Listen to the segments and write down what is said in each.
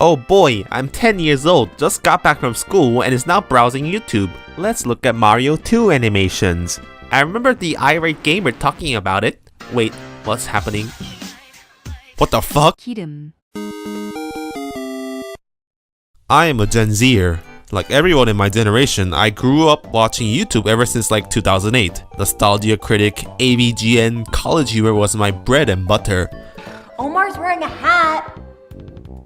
Oh boy, I'm 10 years old, just got back from school and is now browsing YouTube. Let's look at Mario 2 animations. I remember the irate gamer talking about it. Wait, what's happening? What the fuck? 기름. I am a Gen Zer. Like everyone in my generation, I grew up watching YouTube ever since like 2008. Nostalgia Critic, AVGN, College Humor was my bread and butter. Omar's wearing a hat.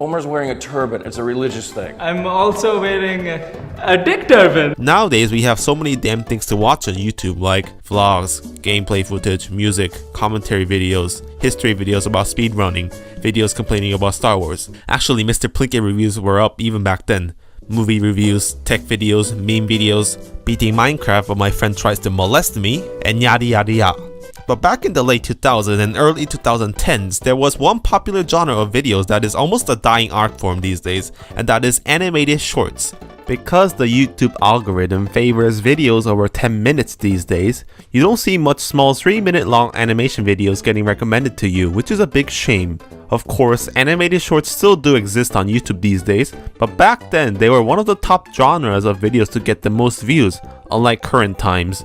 Omar's wearing a turban. It's a religious thing. I'm also wearing a dick turban. Nowadays, we have so many damn things to watch on YouTube like vlogs, gameplay footage, music, commentary videos, history videos about speedrunning, videos complaining about Star Wars. Actually, Mr. Plinkett reviews were up even back then. Movie reviews, tech videos, meme videos, beating Minecraft while my friend tries to molest me, and yada yada yada. But back in the late 2000s and early 2010s, there was one popular genre of videos that is almost a dying art form these days, and that is animated shorts. Because the YouTube algorithm favors videos over 10 minutes these days, you don't see much small 3-minute long animation videos getting recommended to you, which is a big shame. Of course, animated shorts still do exist on YouTube these days, but back then they were one of the top genres of videos to get the most views, unlike current times.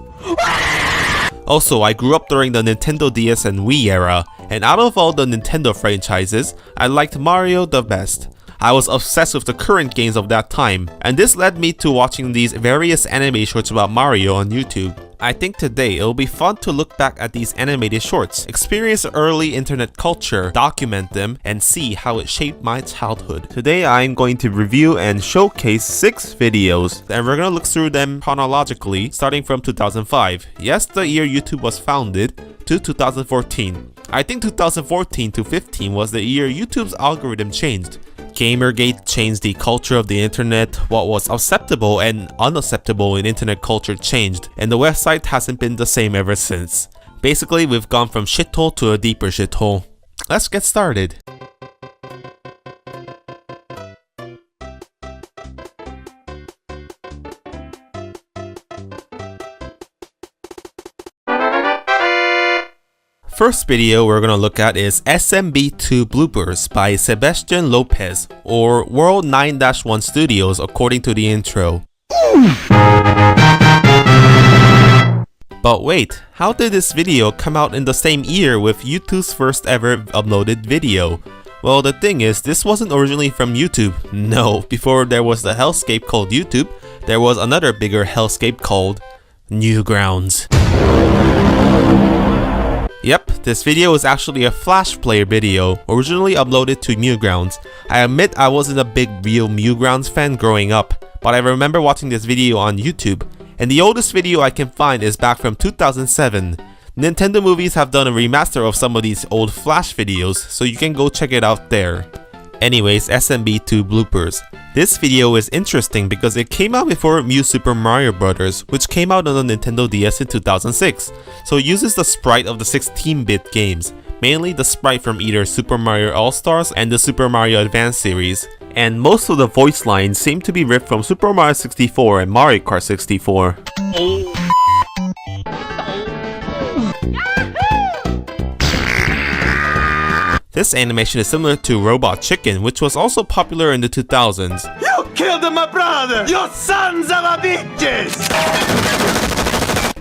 Also, I grew up during the Nintendo DS and Wii era, and out of all the Nintendo franchises, I liked Mario the best. I was obsessed with the current games of that time, and this led me to watching these various anime shorts about Mario on YouTube. I think today it'll be fun to look back at these animated shorts, experience early internet culture, document them, and see how it shaped my childhood. Today I'm going to review and showcase 6 videos, and we're gonna look through them chronologically, starting from 2005. Yes, the year YouTube was founded, to 2014. I think 2014 to 15 was the year YouTube's algorithm changed. Gamergate changed the culture of the internet, what was acceptable and unacceptable in internet culture changed, and the website hasn't been the same ever since. Basically, we've gone from shithole to a deeper shithole. Let's get started. First video we're gonna look at is SMB2 Bloopers by Sebastian Lopez, or World 9-1 Studios according to the intro. But wait, how did this video come out in the same year with YouTube's first ever uploaded video? Well, the thing is, this wasn't originally from YouTube. No, before there was the hellscape called YouTube, there was another bigger hellscape called Newgrounds. Yep, this video is actually a Flash Player video, originally uploaded to Newgrounds. I admit I wasn't a big real Newgrounds fan growing up, but I remember watching this video on YouTube, and the oldest video I can find is back from 2007. Nintendo Movies have done a remaster of some of these old Flash videos, so you can go check it out there. Anyways, SMB2 Bloopers. This video is interesting because it came out before New Super Mario Bros., which came out on the Nintendo DS in 2006, so it uses the sprite of the 16-bit games, mainly the sprite from either Super Mario All-Stars and the Super Mario Advance series, and most of the voice lines seem to be ripped from Super Mario 64 and Mario Kart 64. This animation is similar to Robot Chicken, which was also popular in the 2000s. You killed my brother! You sons of a bitches!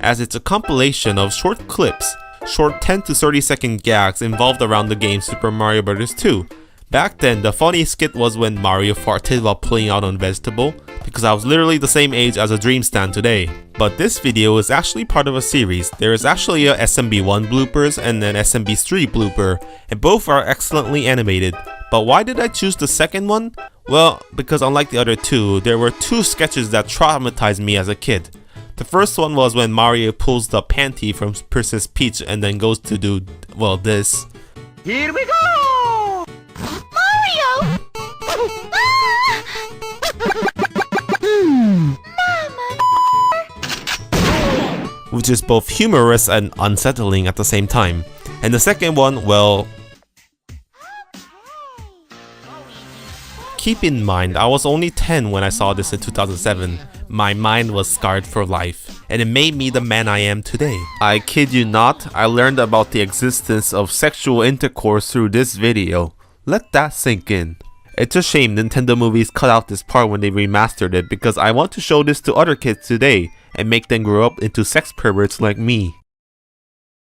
As it's a compilation of short clips, short 10 to 30 second gags involved around the game Super Mario Bros. 2. Back then, the funniest skit was when Mario farted while pulling out on vegetable, because I was literally the same age as a Dream Stand today. But this video is actually part of a series. There is actually a SMB1 bloopers and an SMB3 blooper, and both are excellently animated. But why did I choose the second one? Well, because unlike the other two, there were 2 sketches that traumatized me as a kid. The first one was when Mario pulls the panty from Princess Peach and then goes to do, well, this. Here we go! Mario! Which is both humorous and unsettling at the same time. And the second one, well, keep in mind, I was only 10 when I saw this in 2007. My mind was scarred for life, and it made me the man I am today. I kid you not, I learned about the existence of sexual intercourse through this video. Let that sink in. It's a shame Nintendo movies cut out this part when they remastered it because I want to show this to other kids today and make them grow up into sex perverts like me.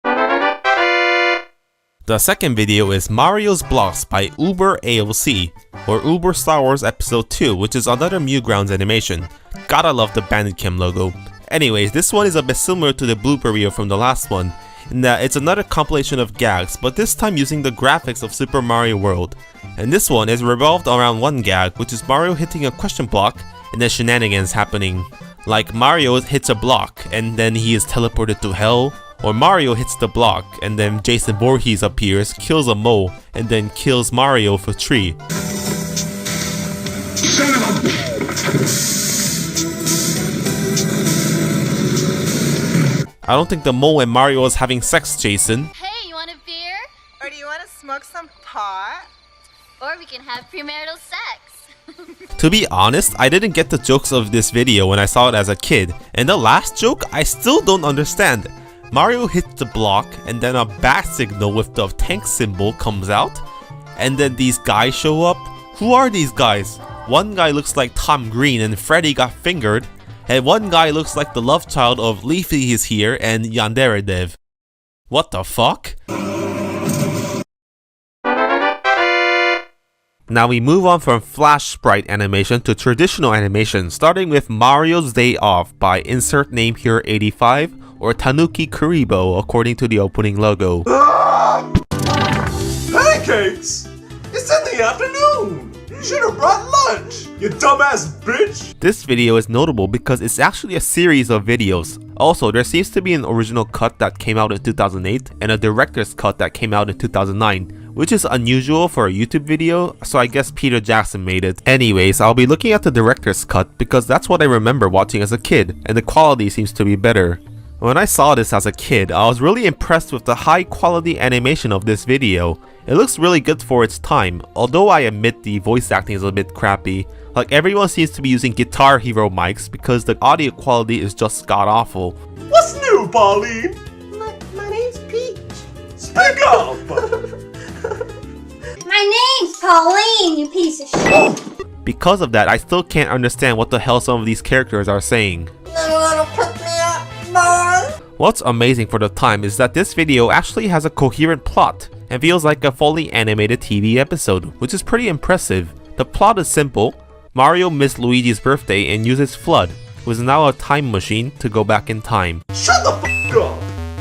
The second video is Mario's Blocks by Uber AOC, or Uber Star Wars Episode 2, which is another Newgrounds animation. Gotta love the Bandicam logo. Anyways, this one is a bit similar to the blooper reel from the last one, in that it's another compilation of gags, but this time using the graphics of Super Mario World. And this one is revolved around one gag, which is Mario hitting a question block and then shenanigans happening. Like Mario hits a block and then he is teleported to hell, or Mario hits the block and then Jason Voorhees appears, kills a mole, and then kills Mario for tree. I don't think the mole and Mario is having sex, Jason. Hey, you want a beer? Or do you want to smoke some pot? Or we can have premarital sex. To be honest, I didn't get the jokes of this video when I saw it as a kid, and the last joke I still don't understand. Mario hits the block and then a bat signal with the tank symbol comes out, and then these guys show up. Who are these guys? One guy looks like Tom Green and Freddy got fingered, and one guy looks like the love child of Leafy is here and Yandere Dev. What the fuck? Now we move on from flash sprite animation to traditional animation, starting with Mario's Day Off by insert name here 85 or Tanuki Kuribo according to the opening logo. Pancakes! It's in the afternoon! You should have brought lunch, you dumbass bitch! This video is notable because it's actually a series of videos. Also, there seems to be an original cut that came out in 2008 and a director's cut that came out in 2009, which is unusual for a YouTube video, so I guess Peter Jackson made it. Anyways, I'll be looking at the director's cut because that's what I remember watching as a kid, and the quality seems to be better. When I saw this as a kid, I was really impressed with the high quality animation of this video. It looks really good for its time, although I admit the voice acting is a bit crappy. Like everyone seems to be using Guitar Hero mics because the audio quality is just god-awful. What's new, Pauline? My name's Peach. Speak up! My name's Pauline, you piece of shit. Because of that, I still can't understand what the hell some of these characters are saying. What's amazing for the time is that this video actually has a coherent plot and feels like a fully animated TV episode, which is pretty impressive. The plot is simple. Mario missed Luigi's birthday and uses FLUDD, who is now a time machine, to go back in time. Shut the f up!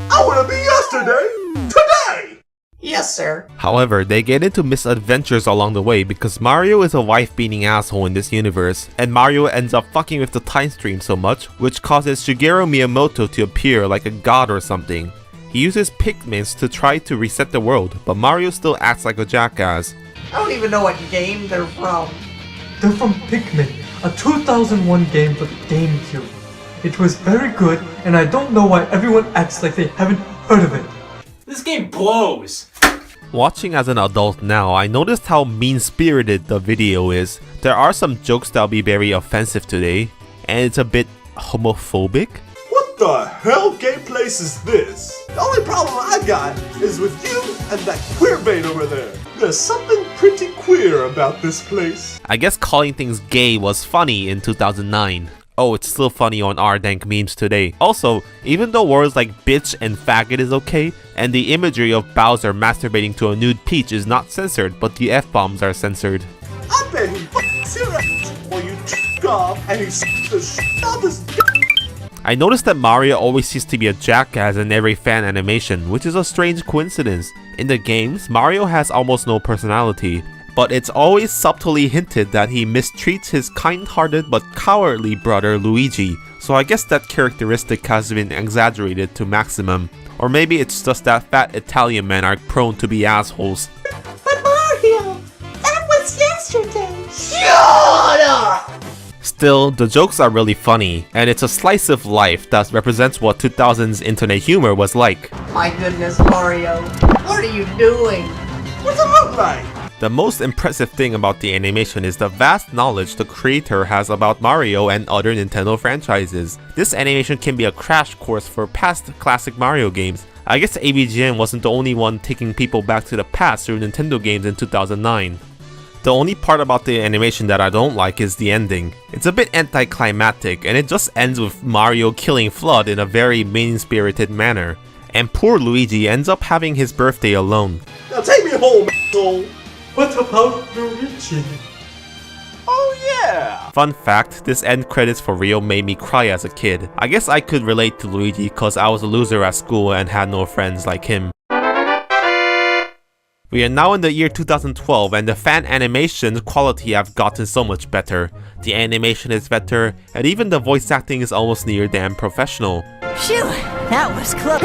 I wanna be yesterday! Today! Yes, sir. However, they get into misadventures along the way because Mario is a wife-beating asshole in this universe, and Mario ends up fucking with the time stream so much, which causes Shigeru Miyamoto to appear like a god or something. He uses Pikmins to try to reset the world, but Mario still acts like a jackass. I don't even know what game they're from. They're from Pikmin, a 2001 game for the GameCube. It was very good, and I don't know why everyone acts like they haven't heard of it. This game blows! Watching as an adult now, I noticed how mean-spirited the video is. There are some jokes that'll be very offensive today, and it's a bit homophobic. What the hell game place is this? The only problem I got is with you and that queer bait over there. There's something pretty queer about this place. I guess calling things gay was funny in 2009. Oh, it's still funny on R-Dank memes today. Also, even though words like bitch and faggot is okay, and the imagery of Bowser masturbating to a nude Peach is not censored, but the F-bombs are censored. I bet he f***s your ass while you ***ed off and he s***ed the shit off his d***. I noticed that Mario always seems to be a jackass in every fan animation, which is a strange coincidence. In the games, Mario has almost no personality, but it's always subtly hinted that he mistreats his kind-hearted but cowardly brother Luigi, so I guess that characteristic has been exaggerated to maximum. Or maybe it's just that fat Italian men are prone to be assholes. But Mario, that was yesterday. Shut up! Still, the jokes are really funny, and it's a slice of life that represents what 2000's internet humor was like. My goodness, Mario. What are you doing? What's it look like? The most impressive thing about the animation is the vast knowledge the creator has about Mario and other Nintendo franchises. This animation can be a crash course for past classic Mario games. I guess AVGN wasn't the only one taking people back to the past through Nintendo games in 2009. The only part about the animation that I don't like is the ending. It's a bit anticlimactic and it just ends with Mario killing Flood in a very mean-spirited manner. And poor Luigi ends up having his birthday alone. Now take me home, asshole. What about Luigi? Oh yeah. Fun fact, this end credits for real made me cry as a kid. I guess I could relate to Luigi cause I was a loser at school and had no friends like him. We are now in the year 2012 and the fan animation quality have gotten so much better. The animation is better and even the voice acting is almost near damn professional. Phew, that was close.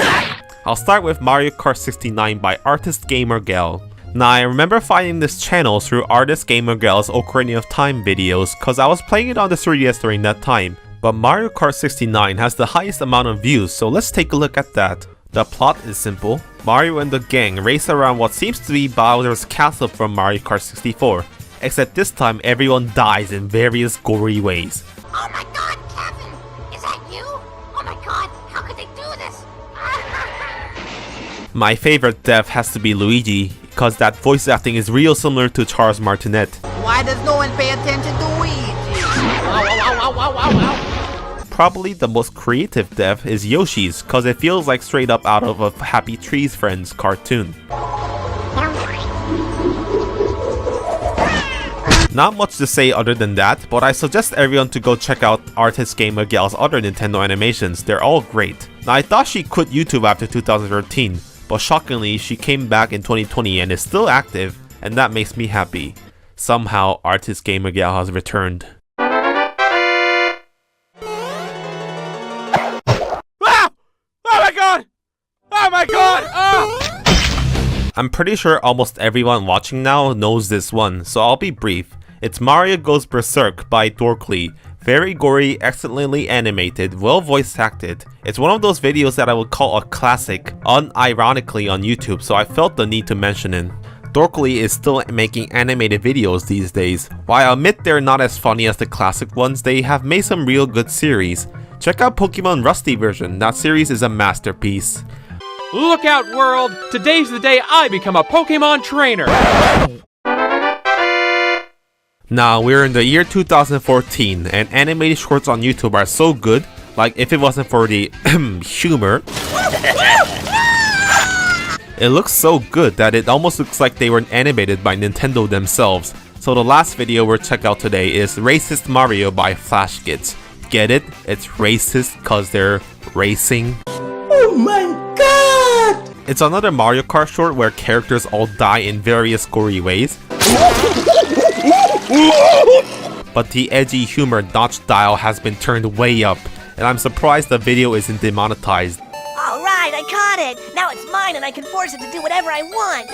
I'll start with Mario Kart 69 by Artist Gamer Gal. Now I remember finding this channel through Artist Gamer Gal's Ocarina of Time videos cause I was playing it on the 3DS during that time. But Mario Kart 69 has the highest amount of views, so let's take a look at that. The plot is simple. Mario and the gang race around what seems to be Bowser's castle from Mario Kart 64. Except this time everyone dies in various gory ways. Oh my god, Kevin! Is that you? Oh my god, how could they do this? My favorite death has to be Luigi, because that voice acting is real similar to Charles Martinet. Why does no one pay attention to Luigi? Ow, ow, ow, ow, ow, ow. Probably the most creative death is Yoshi's, cause it feels like straight up out of a Happy Trees Friends cartoon. Not much to say other than that, but I suggest everyone to go check out Artist Gamer Gal's other Nintendo animations, they're all great. Now I thought she quit YouTube after 2013, but shockingly she came back in 2020 and is still active, and that makes me happy. Somehow Artist Gamer Gal has returned. Oh my god! Oh! I'm pretty sure almost everyone watching now knows this one, so I'll be brief. It's Mario Goes Berserk by Dorkly. Very gory, excellently animated, well voice acted. It's one of those videos that I would call a classic, unironically on YouTube, so I felt the need to mention it. Dorkly is still making animated videos these days. While I admit they're not as funny as the classic ones, they have made some real good series. Check out Pokemon Rusty version, that series is a masterpiece. Look out, world! Today's the day I become a Pokemon trainer! Now, we're in the year 2014, and animated shorts on YouTube are so good, like if it wasn't for the humor, it looks so good that it almost looks like they were animated by Nintendo themselves. So the last video we'll check out today is Racist Mario by Flash Kids. Get it? It's racist cause they're racing. Oh my god! It's another Mario Kart short where characters all die in various gory ways. But the edgy humor notch dial has been turned way up, and I'm surprised the video isn't demonetized. Alright, I caught it! Now it's mine and I can force it to do whatever I want!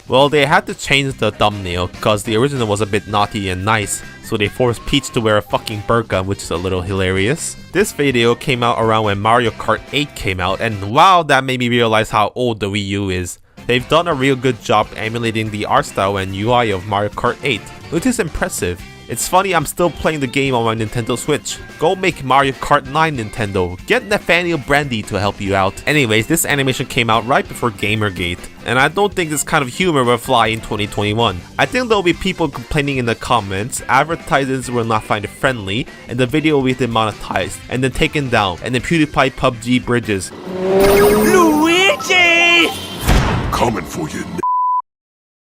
Well, they had to change the thumbnail because the original was a bit naughty and nice, so they forced Peach to wear a fucking burqa, which is a little hilarious. This video came out around when Mario Kart 8 came out, and wow, that made me realize how old the Wii U is. They've done a real good job emulating the art style and UI of Mario Kart 8, which is impressive. It's funny I'm still playing the game on my Nintendo Switch. Go make Mario Kart 9, Nintendo. Get Nathaniel Brandy to help you out. Anyways, this animation came out right before Gamergate, and I don't think this kind of humor will fly in 2021. I think there'll be people complaining in the comments, advertisers will not find it friendly, and the video will be demonetized, and then taken down, and then PewDiePie PUBG bridges. Luigi! Coming for you.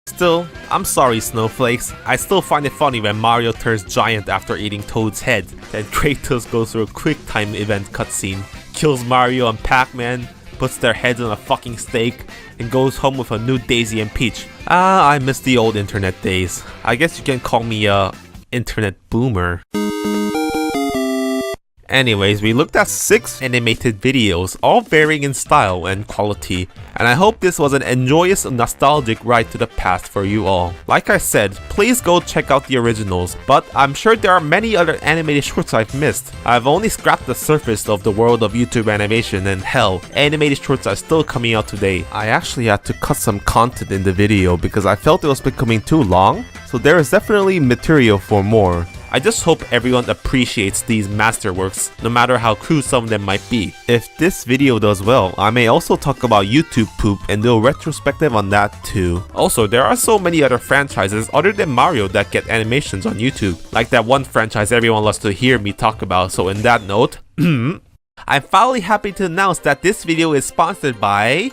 Still, I'm sorry Snowflakes, I still find it funny when Mario turns giant after eating Toad's head, then Kratos goes through a quick time event cutscene, kills Mario and Pac-Man, puts their heads on a fucking stake, and goes home with a new Daisy and Peach. I miss the old internet days. I guess you can call me a internet boomer. Anyways, we looked at 6 animated videos, all varying in style and quality, and I hope this was an enjoyous and nostalgic ride to the past for you all. Like I said, please go check out the originals, but I'm sure there are many other animated shorts I've missed. I've only scratched the surface of the world of YouTube animation, and hell, animated shorts are still coming out today. I actually had to cut some content in the video because I felt it was becoming too long, so there is definitely material for more. I just hope everyone appreciates these masterworks, no matter how crude some of them might be. If this video does well, I may also talk about YouTube poop and do a retrospective on that too. Also, there are so many other franchises other than Mario that get animations on YouTube, like that one franchise everyone loves to hear me talk about. So in that note, I'm finally happy to announce that this video is sponsored by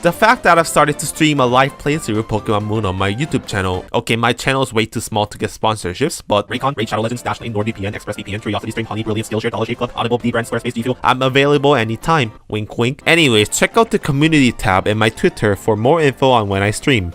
the fact that I've started to stream a live playthrough of Pokemon Moon on my YouTube channel. Okay, my channel is way too small to get sponsorships, but Raycon, Raid Shadow Legends, Dashlane, NordVPN, ExpressVPN, CuriosityStream, Honey, Brilliant, Skillshare, Dollar Shave Club, Audible, B-Brand, Squarespace, G Fuel, I'm available anytime. Wink wink. Anyways, check out the community tab in my Twitter for more info on when I stream.